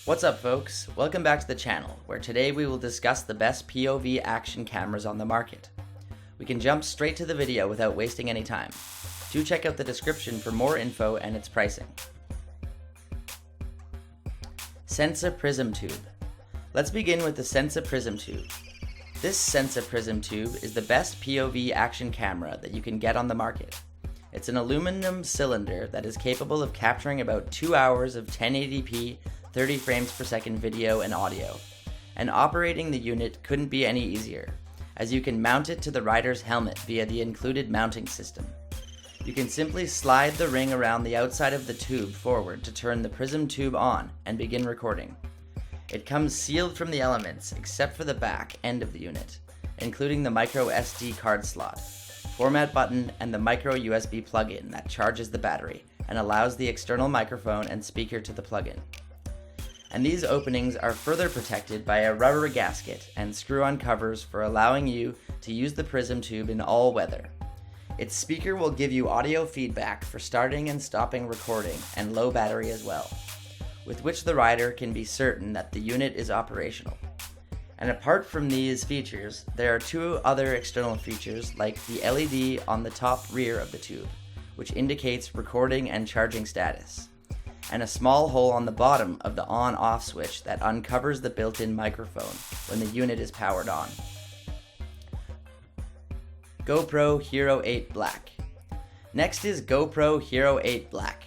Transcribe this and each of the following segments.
What's up folks, welcome back to the channel, where today we will discuss the best POV action cameras on the market. We can jump straight to the video without wasting any time. Do check out the description for more info and its pricing. SENA PRISM TUBE. Let's begin with the SENA PRISM TUBE. This SENA PRISM TUBE is the best POV action camera that you can get on the market. It's an aluminum cylinder that is capable of capturing about 2 hours of 1080p 30 frames per second video and audio, and operating the unit couldn't be any easier, as you can mount it to the rider's helmet via the included mounting system. You can simply slide the ring around the outside of the tube forward to turn the prism tube on and begin recording. It comes sealed from the elements except for the back end of the unit, including the MicroSD card slot, format button, and the MicroUSB plug-in that charges the battery and allows the external microphone and speaker to the plug-in. And these openings are further protected by a rubber gasket and screw-on covers for allowing you to use the prism tube in all weather. Its speaker will give you audio feedback for starting and stopping recording, and low battery as well, with which the rider can be certain that the unit is operational. And apart from these features, there are two other external features like the LED on the top rear of the tube, which indicates recording and charging status, and a small hole on the bottom of the on-off switch that uncovers the built-in microphone when the unit is powered on. GoPro Hero 8 Black. Next is GoPro Hero 8 Black.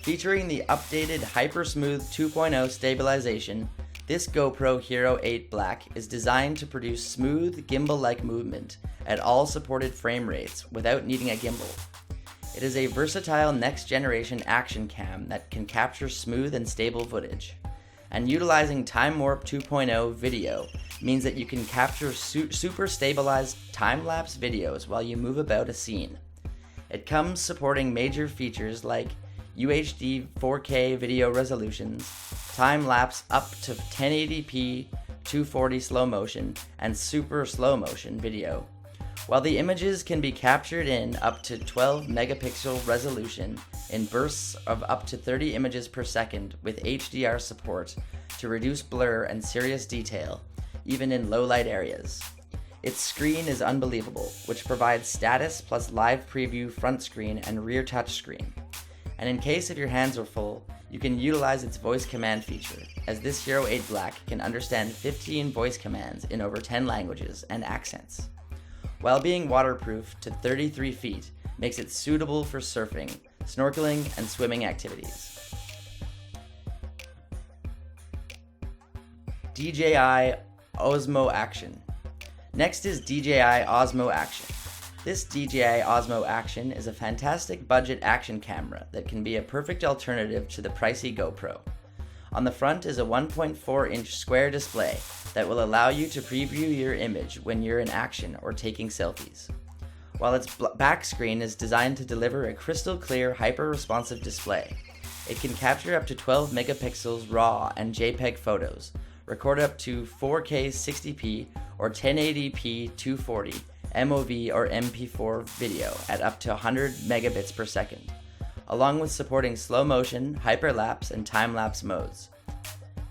Featuring the updated HyperSmooth 2.0 stabilization, this GoPro Hero 8 Black is designed to produce smooth, gimbal-like movement at all supported frame rates without needing a gimbal. It is a versatile next-generation action cam that can capture smooth and stable footage. And utilizing Time Warp 2.0 video means that you can capture super stabilized time-lapse videos while you move about a scene. It comes supporting major features like UHD 4K video resolutions, time-lapse up to 1080p 240 slow motion, and super slow motion video, while the images can be captured in up to 12 megapixel resolution in bursts of up to 30 images per second with HDR support to reduce blur and serious detail, even in low light areas. Its screen is unbelievable, which provides status plus live preview front screen and rear touch screen. And in case if your hands are full, you can utilize its voice command feature, as this Hero 8 Black can understand 15 voice commands in over 10 languages and accents. While being waterproof to 33 feet makes it suitable for surfing, snorkeling, and swimming activities. DJI Osmo Action. Next is DJI Osmo Action. This DJI Osmo Action is a fantastic budget action camera that can be a perfect alternative to the pricey GoPro. On the front is a 1.4-inch square display that will allow you to preview your image when you're in action or taking selfies, while its back screen is designed to deliver a crystal clear, hyper-responsive display. It can capture up to 12 megapixels RAW and JPEG photos, record up to 4K 60p or 1080p 240, MOV or MP4 video at up to 100 megabits per second, along with supporting slow motion, hyperlapse, and time-lapse modes.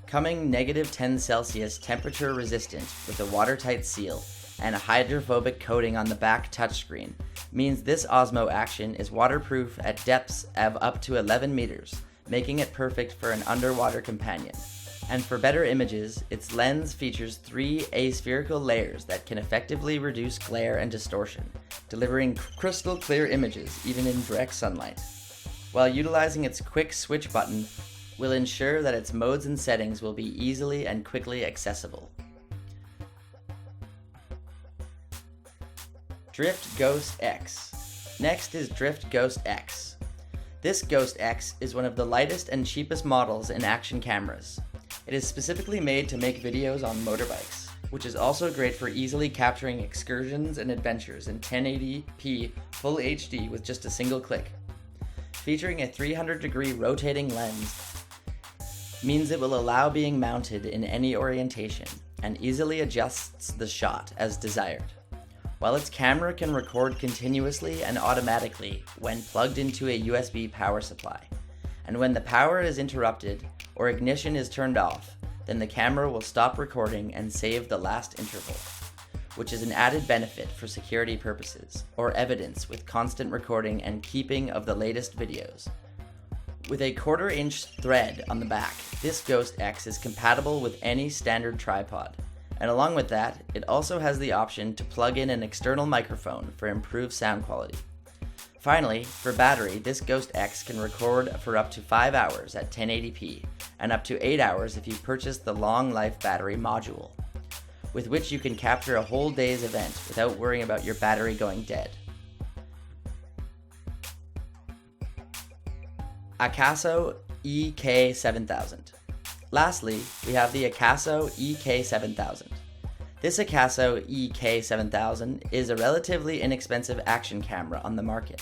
Coming -10 Celsius temperature resistant with a watertight seal and a hydrophobic coating on the back touchscreen means this Osmo Action is waterproof at depths of up to 11 meters, making it perfect for an underwater companion. And for better images, its lens features 3 aspherical layers that can effectively reduce glare and distortion, delivering crystal clear images even in direct sunlight, while utilizing its quick switch button will ensure that its modes and settings will be easily and quickly accessible. Drift Ghost X. Next is Drift Ghost X. This Ghost X is one of the lightest and cheapest models in action cameras. It is specifically made to make videos on motorbikes, which is also great for easily capturing excursions and adventures in 1080p Full HD with just a single click. Featuring a 300-degree rotating lens means it will allow being mounted in any orientation and easily adjusts the shot as desired, while its camera can record continuously and automatically when plugged into a USB power supply, and when the power is interrupted or ignition is turned off, then the camera will stop recording and save the last interval, which is an added benefit for security purposes or evidence with constant recording and keeping of the latest videos. With a 1/4 inch thread on the back, this Ghost X is compatible with any standard tripod, and along with that, it also has the option to plug in an external microphone for improved sound quality. Finally, for battery, this Ghost X can record for up to 5 hours at 1080p and up to 8 hours if you purchase the long life battery module, with which you can capture a whole day's event without worrying about your battery going dead. AKASO EK7000. Lastly, we have the AKASO EK7000. This AKASO EK7000 is a relatively inexpensive action camera on the market.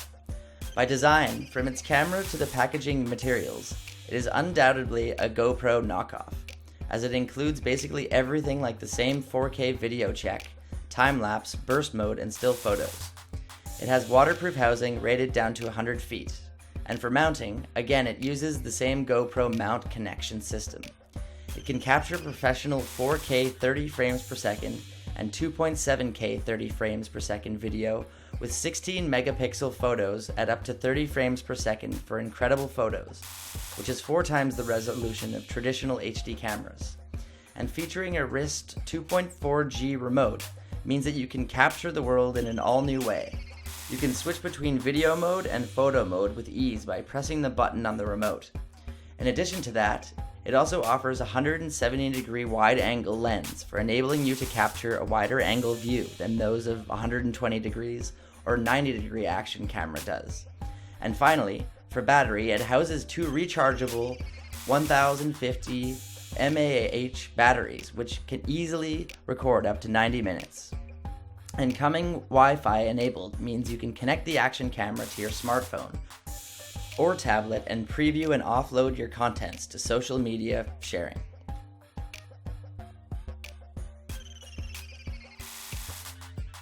By design, from its camera to the packaging materials, it is undoubtedly a GoPro knockoff, as it includes basically everything like the same 4K video check, time-lapse, burst mode, and still photos. It has waterproof housing rated down to 100 feet, and for mounting, again it uses the same GoPro mount connection system. It can capture professional 4K 30 frames per second and 2.7K 30 frames per second video with 16 megapixel photos at up to 30 frames per second for incredible photos, which is 4 times the resolution of traditional HD cameras. And featuring a wrist 2.4G remote means that you can capture the world in an all-new way. You can switch between video mode and photo mode with ease by pressing the button on the remote. In addition to that, it also offers a 170-degree wide-angle lens for enabling you to capture a wider angle view than those of 120 degrees or 90-degree action camera does. And finally, for battery, it houses 2 rechargeable 1050 mAh batteries, which can easily record up to 90 minutes. And coming Wi-Fi enabled means you can connect the action camera to your smartphone or tablet and preview and offload your contents to social media sharing.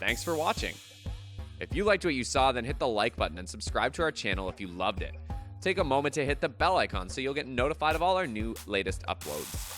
Thanks for watching. If you liked what you saw, then hit the like button and subscribe to our channel if you loved it. Take a moment to hit the bell icon so you'll get notified of all our latest uploads.